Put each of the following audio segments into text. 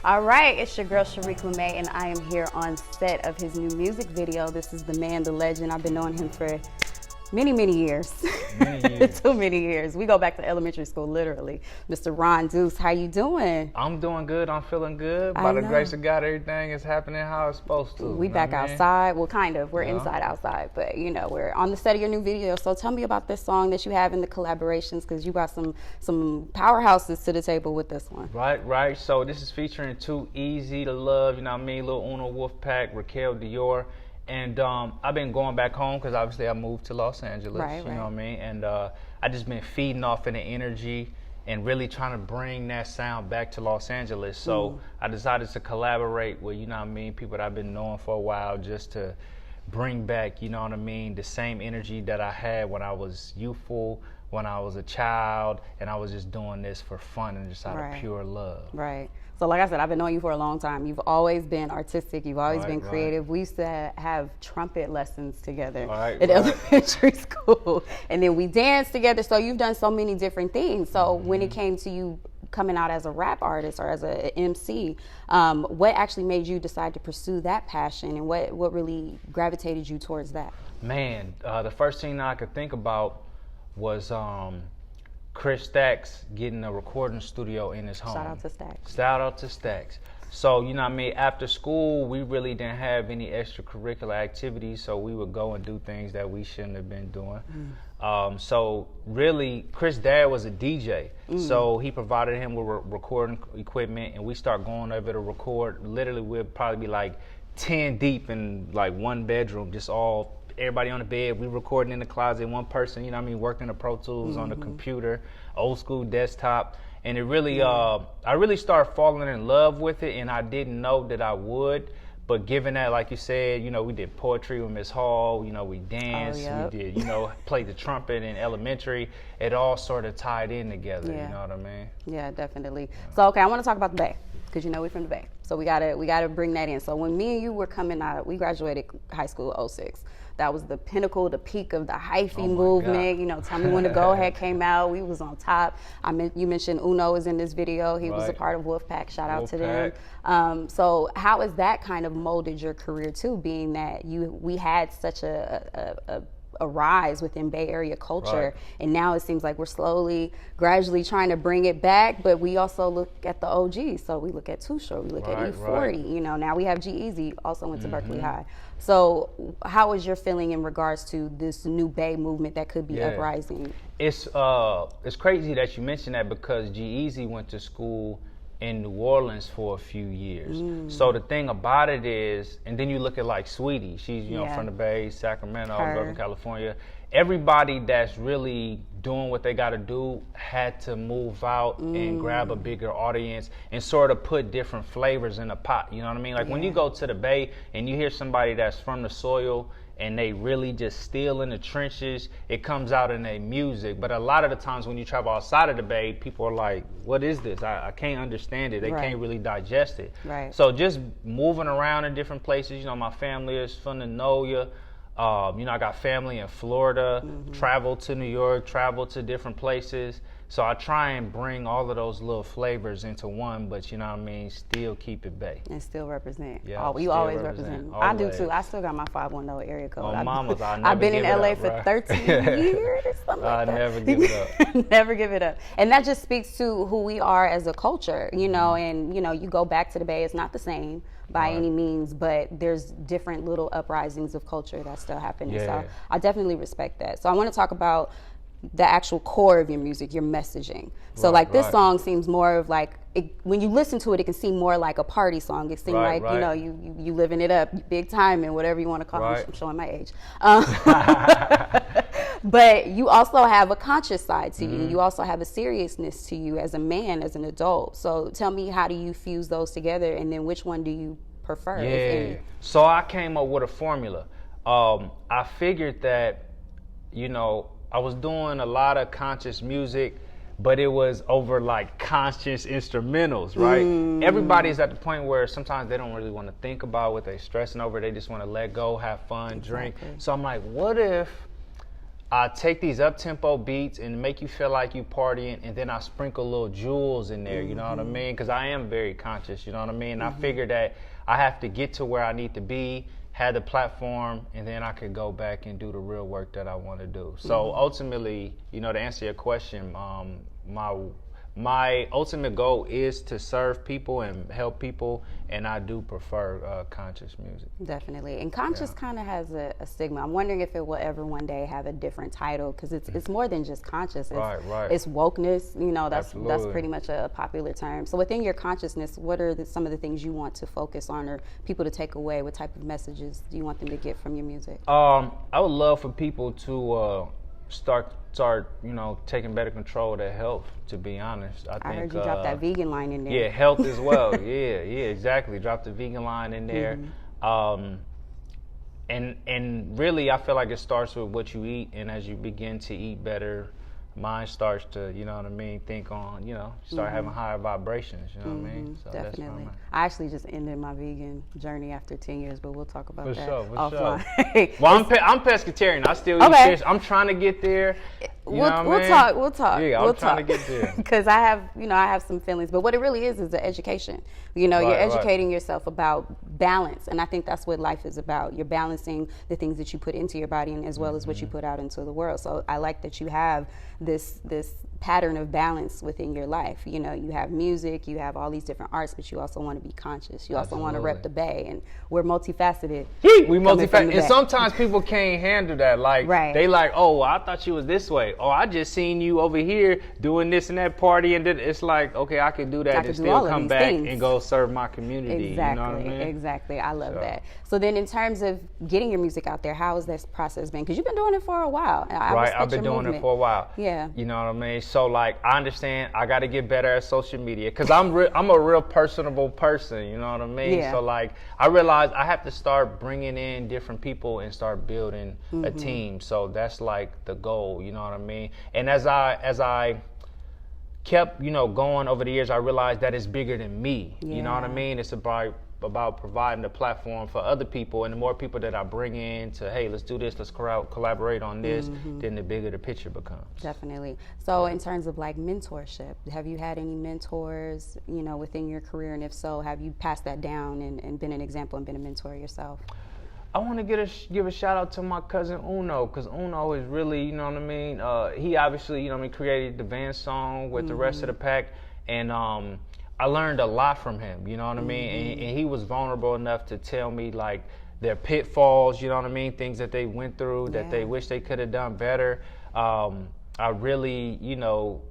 All right, it's your girl Shariq Lamay, and I am here on set of his new music video. This is the man, the legend. I've been knowing him for many years. Too many years. We go back to elementary school, literally. Mr. Ron DEUCE, how you doing? I'm doing good. I'm feeling good. By the grace of God, everything is happening how it's supposed to. We back outside. Well, kind of. We're inside outside, but you know, we're on the set of your new video. So tell me about this song that you have in the collaborations, because you got some powerhouses to the table with this one. Right. So this is featuring two easy to love, you know what I mean, Lil Uno Wolfpack, Raquel Dior. And I've been going back home because obviously I moved to Los Angeles, you know what I mean? And I just been feeding off of the energy and really trying to bring that sound back to Los Angeles. So I decided to collaborate with, you know what I mean, people that I've been knowing for a while, just to bring back, you know what I mean, the same energy that I had when I was youthful, when I was a child, and I was just doing this for fun and just out of pure love. Right. So like I said, I've been knowing you for a long time. You've always been artistic. You've always been creative. We used to have trumpet lessons together in elementary school. And then we danced together. So you've done so many different things. So when it came to you coming out as a rap artist or as an MC, what actually made you decide to pursue that passion, and what really gravitated you towards that? Man, the first thing that I could think about was Chris Stacks getting a recording studio in his home. Shout out to Stacks. Shout out to Stacks. So, you know what I mean, after school, we really didn't have any extracurricular activities, so we would go and do things that we shouldn't have been doing. So really, Chris' dad was a DJ, so he provided him with recording equipment, and we start going over to record. Literally, we'd probably be like 10 deep in like one bedroom, just everybody on the bed. We recording in the closet, one person, you know what I mean, working the Pro Tools on the computer, old school desktop. And it really, I really started falling in love with it, and I didn't know that I would. But given that, like you said, you know, we did poetry with Miss Hall, you know, we danced, we did, you know, played the trumpet in elementary. It all sort of tied in together, you know what I mean? Yeah, definitely. So, okay, I want to talk about the Bay, because you know we're from the Bay. So we gotta bring that in. So when me and you were coming out, we graduated high school '06. That was the pinnacle, the peak of the hyphy movement. You know, Tell Me When to Go Ahead came out. We was on top. You mentioned Uno is in this video. He was a part of Wolfpack. Shout out to them. So how has that kind of molded your career too, being that we had such a rise within Bay Area culture, and now it seems like we're slowly, gradually trying to bring it back, but we also look at the OGs. So we look at Too Short, we look at E40, you know, now we have G-Eazy, also went to Berkeley High. So how is your feeling in regards to this new Bay movement that could be uprising? It's crazy that you mentioned that, because G-Eazy went to school in New Orleans for a few years. So the thing about it is, and then you look at like Sweetie, she's, you know, from the Bay, Sacramento, Northern California. Everybody that's really doing what they got to do had to move out and grab a bigger audience and sort of put different flavors in a pot, you know what I mean? Like when you go to the Bay and you hear somebody that's from the soil and they really just still in the trenches, it comes out in their music. But a lot of the times when you travel outside of the Bay, people are like, what is this? I can't understand it. They can't really digest it. So just moving around in different places, you know, my family is from the NOLA. You know, I got family in Florida, travel to New York, travel to different places. So I try and bring all of those little flavors into one, but you know what I mean, still keep it Bay. And still represent. Yeah, you always represent. I do too. I still got my 510 area code. I've been in LA for 13 years or something like that. Never give it up. Never give it up. And that just speaks to who we are as a culture, you know, and you know, you go back to the Bay, it's not the same by any means, but there's different little uprisings of culture that's still happening. So I definitely respect that. So I want to talk about the actual core of your music, your messaging. So this song seems more of like, when you listen to it, it can seem more like a party song. It seems like, you know, you living it up, big time and whatever you want to call it. I'm showing my age. But you also have a conscious side to you. You also have a seriousness to you as a man, as an adult. So tell me, how do you fuse those together, and then which one do you prefer? Yeah. So I came up with a formula. I figured that, you know, I was doing a lot of conscious music, but it was over like conscious instrumentals, right? Everybody's at the point where sometimes they don't really want to think about what they're stressing over. They just want to let go, have fun, drink. So I'm like, what if I take these up-tempo beats and make you feel like you partying, and then I sprinkle little jewels in there, you know what I mean? Because I am very conscious, you know what I mean? I figure that I have to get to where I need to be, have the platform, and then I could go back and do the real work that I want to do. So ultimately, you know, to answer your question, my ultimate goal is to serve people and help people, and I do prefer conscious music. Definitely. And conscious kind of has a stigma. I'm wondering if it will ever one day have a different title, because it's more than just conscious. It's wokeness. You know, that's pretty much a popular term. So within your consciousness, what are some of the things you want to focus on or people to take away? What type of messages do you want them to get from your music? I would love for people to start, you know, taking better control of their health, to be honest. I heard you drop that vegan line in there. Yeah, health as well. yeah, exactly. Drop the vegan line in there. And really, I feel like it starts with what you eat, and as you begin to eat better, mind starts to, you know what I mean, think on, you know, start having higher vibrations, you know what I mean? So definitely. I actually just ended my vegan journey after 10 years, but we'll talk about that offline. Sure. Well, I'm pescatarian. I still eat fish. I'm trying to get there. We'll talk. Yeah, I'm trying to get there. Because I have some feelings, but what it really is the education. You know, you're educating yourself about balance, and I think that's what life is about. You're balancing the things that you put into your body, and as well as what you put out into the world. So I like that you have this pattern of balance within your life. You know, you have music, you have all these different arts, but you also want to be conscious. You also want to rep the Bay, and we're multifaceted. We multifaceted, and sometimes people can't handle that. Like they like, oh, I thought you was this way. Oh, I just seen you over here doing this and that party, and then it's like, okay, I can do that and still come back and go serve my community. Exactly, you know what I mean? Exactly. I love that. So then, in terms of getting your music out there, how has this process been? Because you've been doing it for a while. I've been doing it for a while. Yeah. You know what I mean? So like, I understand I got to get better at social media, because I'm a real personable person. You know what I mean? Yeah. So like, I realized I have to start bringing in different people and start building a team. So that's like the goal. You know what I mean? And as I kept, you know, going over the years, I realized that it's bigger than me. Yeah. You know what I mean? It's about providing a platform for other people, and the more people that I bring in to, hey, let's do this, let's collaborate on this, then the bigger the picture becomes. Definitely. So in terms of like mentorship, have you had any mentors, you know, within your career, and if so, have you passed that down and been an example and been a mentor yourself? I want to give a shout out to my cousin Uno, because Uno is really, you know what I mean, he obviously, you know what I mean, created the Van song with the rest of the pack, and I learned a lot from him, you know what I mean, and he was vulnerable enough to tell me like their pitfalls, you know what I mean, things that they went through that they wish they could have done better. I really, you know,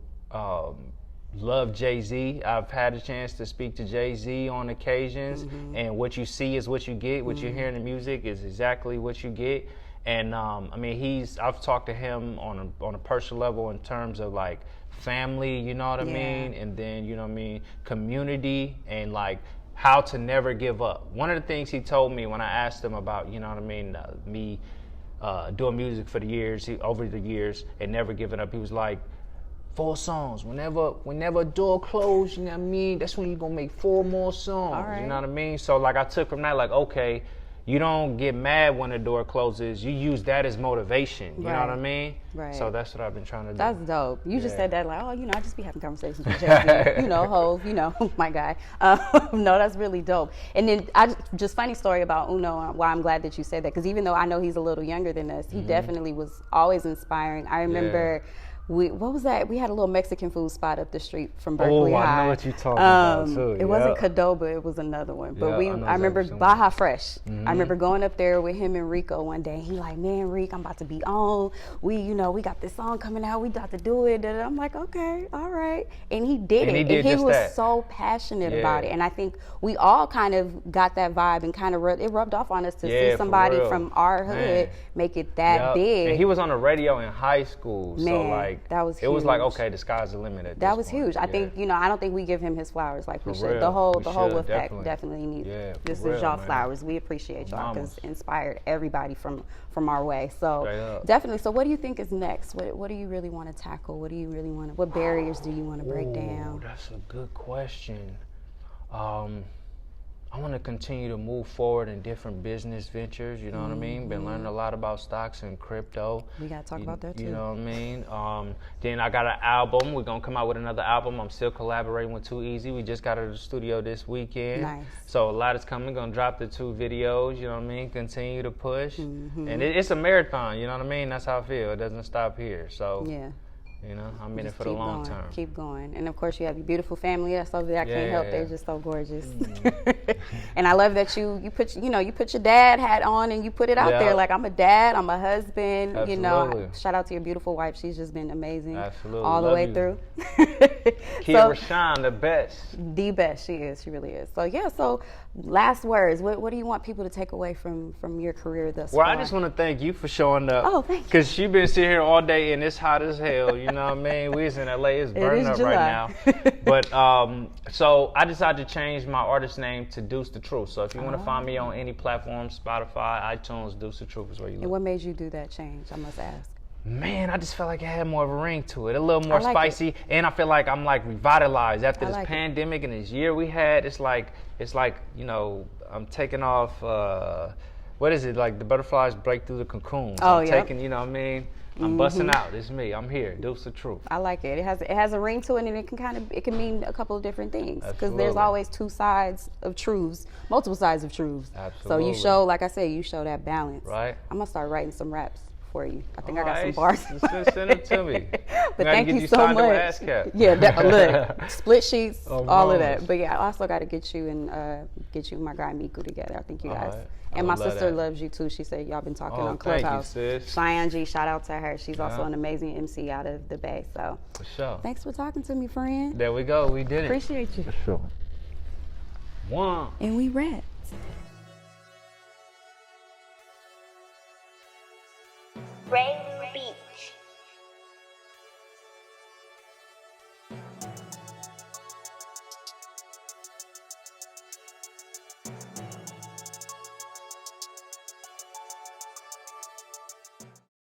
love Jay-Z. I've had a chance to speak to Jay-Z on occasions, and what you see is what you get. What you hear in the music is exactly what you get. And I mean, I've talked to him on a personal level in terms of like family, you know what I mean, and then, you know what I mean, community, and like how to never give up. One of the things he told me when I asked him about, you know what I mean, me doing music for over the years and never giving up, he was like, 4 songs. Whenever a door closed, you know what I mean, that's when you're gonna make 4 more songs. You know what I mean? So like, I took from that like, okay, you don't get mad when the door closes. You use that as motivation. You know what I mean? Right. So that's what I've been trying to do. That's dope. You just said that like, oh, you know, I just be having conversations with Jay-Z, you know, Hov, you know, my guy. No, that's really dope. And then just funny story about Uno, why I'm glad that you said that, because even though I know he's a little younger than us, he definitely was always inspiring. I remember what was that? We had a little Mexican food spot up the street from Berkeley High. I know what you're talking about too. It wasn't Cadoba, it was another one. But I remember Baja Fresh. I remember going up there with him and Rico one day. He like, man, Rick, I'm about to be on. We got this song coming out. We got to do it. And I'm like, okay, all right. And he did it. And he was so passionate about it. And I think we all kind of got that vibe, and kind of it rubbed off on us to see somebody from our hood make it that big. And he was on the radio in high school. Man, so like, that was huge. It was like, okay, the sky's the limit at this That was point. huge. I think, you know, I don't think we give him his flowers like we should. The whole Wolfpack definitely needs this is y'all flowers. We appreciate y'all, because it inspired everybody from our way. So definitely. So what do you think is next? What do you really want to tackle? What barriers do you want to break down? That's a good question. I want to continue to move forward in different business ventures, you know what I mean? Been learning a lot about stocks and crypto. We got to talk about that too. You know what I mean? Then I got an album. We're going to come out with another album. I'm still collaborating with Too Easy. We just got out of the studio this weekend. Nice. So a lot is coming. Going to drop the 2 videos, you know what I mean? Continue to push. And it's a marathon, you know what I mean? That's how I feel. It doesn't stop here. So, yeah. You know, I'm in it for the long term. Keep going. And of course you have your beautiful family that's over there. I can't help. They're just so gorgeous. And I love that you put your dad hat on and you put it out there. Like, I'm a dad, I'm a husband. Absolutely. You know, shout out to your beautiful wife. She's just been amazing. Absolutely. All the love way you. through. Kia Rashawn, the best. The best. She is. She really is. So yeah, so last words. What do you want people to take away from your career thus far? Well, I just want to thank you for showing up. Oh, thank you. Because you've been sitting here all day and it's hot as hell. You know what I mean? We was in LA. It's burning up July. right now. But so I decided to change my artist name to Deuce the Truth. So if you want to find me on any platform, Spotify, iTunes, Deuce the Truth is where you look. And what made you do that change? I must ask. Man, I just felt like it had more of a ring to it, a little more like spicy, and I feel like I'm like revitalized after this like pandemic and this year we had. It's like you know, I'm taking off. What is it, like the butterflies break through the cocoon? So I'm taking, you know what I mean? I'm busting out. It's me. I'm here. Deuce the Truth. I like it. It has a ring to it, and it can mean a couple of different things. Because there's always 2 sides of truths, multiple sides of truths. Absolutely. So you show, like I said, you show that balance. Right. I'm gonna start writing some raps for you. I think I got some Alright, bars. Send them to me. But thank you so much. Yeah, look, split sheets, all of that. But yeah, I also got to get you and my guy Miku together. I think you guys. Right. And my sister loves you too. She said y'all been talking on Clubhouse. Thank you, sis. Cheyenne G, shout out to her. She's also an amazing MC out of the Bay. So for sure. Thanks for talking to me, friend. There we go. We did it. Appreciate you. For sure. One. And we rap. Rain